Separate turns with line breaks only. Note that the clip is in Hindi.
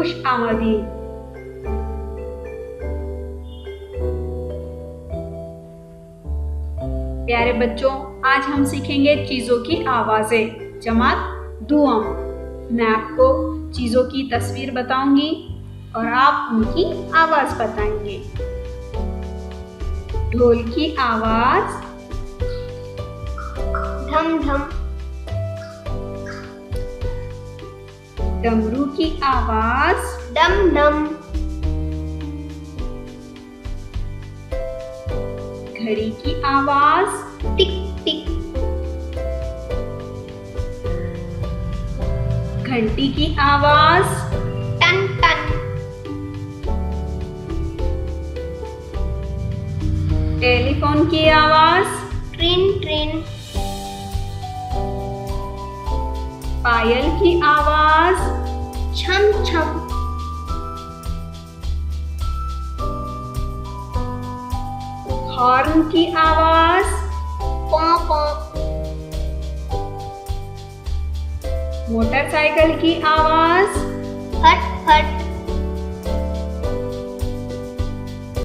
खुश आमदीद। प्यारे बच्चों, आज हम सीखेंगे चीजों की आवाजें जमात दुआम। मैं आपको चीजों की तस्वीर बताऊंगी और आप उनकी आवाज बताएंगे। ढोल की आवाज
धम धम।
डमरू की आवाज
डम डम।
घड़ी की आवाज
टिक टिक।
घंटी की आवाज
टन टन।
टेलीफोन की आवाज
ट्रिन ट्रिन।
पायल की आवाज
छम छम।
हॉर्न की आवाज
पॉ पॉ।
मोटरसाइकिल की आवाज
फट फट।